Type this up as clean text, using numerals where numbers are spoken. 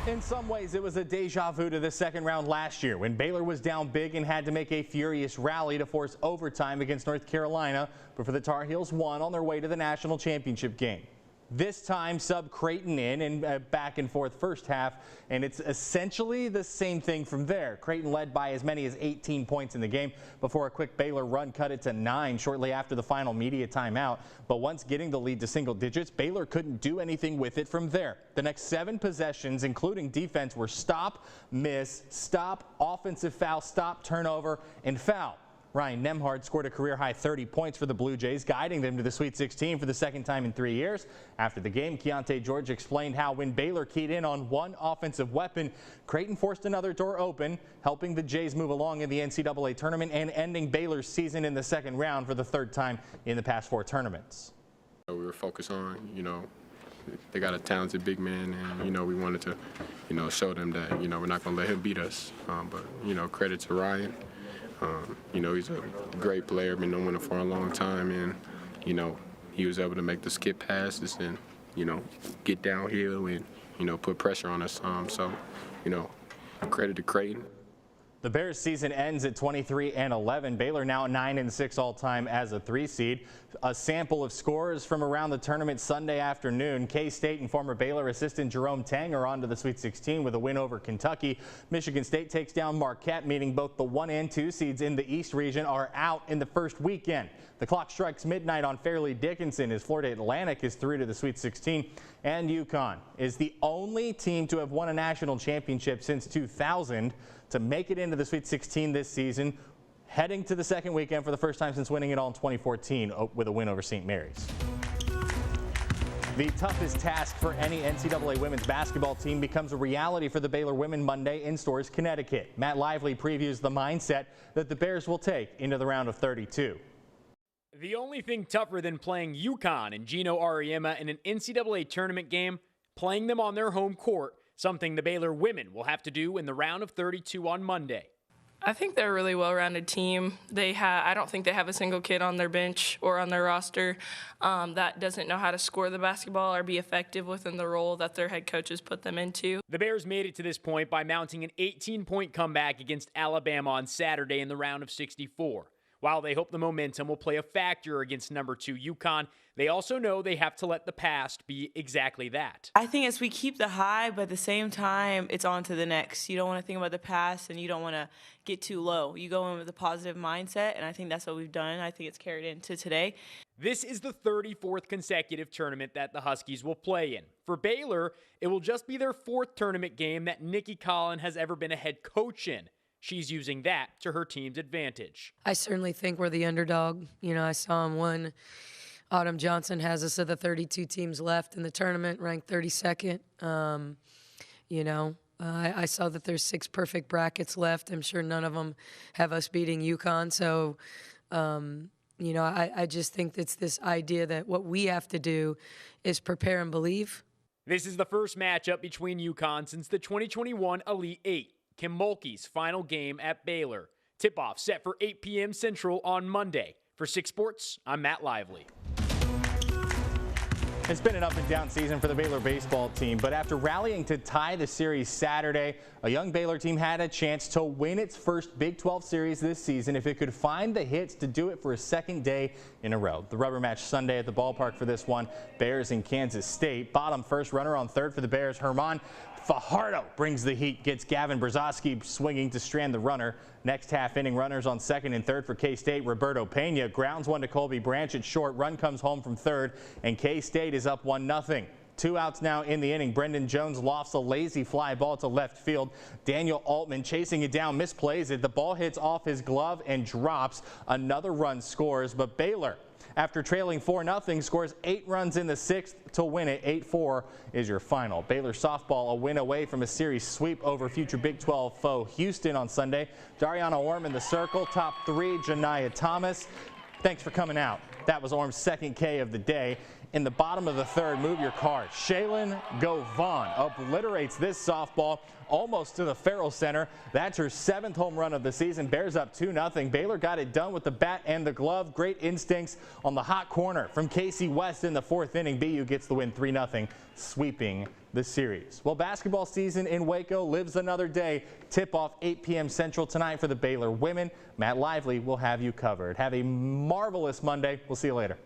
In some ways, it was a deja vu to the second round last year when Baylor was down big and had to make a furious rally to force overtime against North Carolina before the Tar Heels won on their way to the national championship game. This time, sub Creighton in a back and forth first half, and it's essentially the same thing from there. Creighton led by as many as 18 points in the game before a quick Baylor run cut it to 9 shortly after the final media timeout. But once getting the lead to single digits, Baylor couldn't do anything with it from there. The next 7 possessions, including defense, were stop, miss, stop, offensive foul, stop, turnover, and foul. Ryan Nembhard scored a career-high 30 points for the Blue Jays, guiding them to the Sweet 16 for the second time in 3 years. After the game, Keontae George explained how when Baylor keyed in on one offensive weapon, Creighton forced another door open, helping the Jays move along in the NCAA tournament and ending Baylor's season in the second round for the third time in the past 4 tournaments. We were focused on, they got a talented big man, and, we wanted to, show them that, we're not going to let him beat us. But, credit to Ryan. He's a great player, been knowing him for a long time, and, he was able to make the skip passes and, get downhill and, put pressure on us. Credit to Creighton. The Bears' season ends at 23-11. Baylor now 9-6 all-time as a 3 seed. A sample of scores from around the tournament Sunday afternoon. K-State and former Baylor assistant Jerome Tang are on to the Sweet 16 with a win over Kentucky. Michigan State takes down Marquette, meaning both the 1 and 2 seeds in the East region are out in the first weekend. The clock strikes midnight on Fairleigh Dickinson as Florida Atlantic is through to the Sweet 16. And UConn is the only team to have won a national championship since 2000 to make it into the Sweet 16 this season, heading to the second weekend for the first time since winning it all in 2014 with a win over St. Mary's. The toughest task for any NCAA women's basketball team becomes a reality for the Baylor women Monday in Storrs, Connecticut. Matt Lively previews the mindset that the Bears will take into the round of 32. The only thing tougher than playing UConn and Gino Auriemma in an NCAA tournament game, playing them on their home court, something the Baylor women will have to do in the round of 32 on Monday. I think they're a really well-rounded team. I don't think they have a single kid on their bench or on their roster that doesn't know how to score the basketball or be effective within the role that their head coaches put them into. The Bears made it to this point by mounting an 18-point comeback against Alabama on Saturday in the round of 64. While they hope the momentum will play a factor against number 2 UConn, they also know they have to let the past be exactly that. I think as we keep the high, but at the same time, it's on to the next. You don't want to think about the past, and you don't want to get too low. You go in with a positive mindset, and I think that's what we've done. I think it's carried into today. This is the 34th consecutive tournament that the Huskies will play in. For Baylor, it will just be their 4th tournament game that Nikki Collin has ever been a head coach in. She's using that to her team's advantage. I certainly think we're the underdog. I saw him win. Autumn Johnson has us of the 32 teams left in the tournament, ranked 32nd. I saw that there's 6 perfect brackets left. I'm sure none of them have us beating UConn. So, I just think it's this idea that what we have to do is prepare and believe. This is the first matchup between UConn since the 2021 Elite 8. Kim Mulkey's final game at Baylor. Tip-off set for 8 p.m. Central on Monday. For 6 Sports, I'm Matt Lively. It's been an up-and-down season for the Baylor baseball team, but after rallying to tie the series Saturday, a young Baylor team had a chance to win its first Big 12 series this season if it could find the hits to do it for a second day in a row. The rubber match Sunday at the ballpark for this one, Bears in Kansas State. Bottom first, runner on third for the Bears, Herman Fajardo brings the heat, gets Gavin Brzezowski swinging to strand the runner. Next half inning, runners on second and third for K-State. Roberto Pena grounds one to Colby Branch at short. Run comes home from third, and K-State is up 1-0. 2 outs now in the inning. Brendan Jones lofts a lazy fly ball to left field. Daniel Altman chasing it down, misplays it. The ball hits off his glove and drops. Another run scores, but Baylor, after trailing 4-0, scores 8 runs in the 6th to win it. 8-4 is your final. Baylor softball a win away from a series sweep over future Big 12 foe Houston on Sunday. Dariana Orm in the circle. Top 3, Janiyah Thomas. Thanks for coming out. That was Orm's second K of the day. in the bottom of the third. Move your car. Shaylin Govan obliterates this softball almost to the Farrell Center. That's her 7th home run of the season. Bears up 2-0. Baylor got it done with the bat and the glove. Great instincts on the hot corner from Casey West in the 4th inning. BU gets the win 3-0, sweeping the series. Well, basketball season in Waco lives another day. Tip-off 8 p.m. Central tonight for the Baylor women. Matt Lively will have you covered. Have a marvelous Monday. We'll see you later.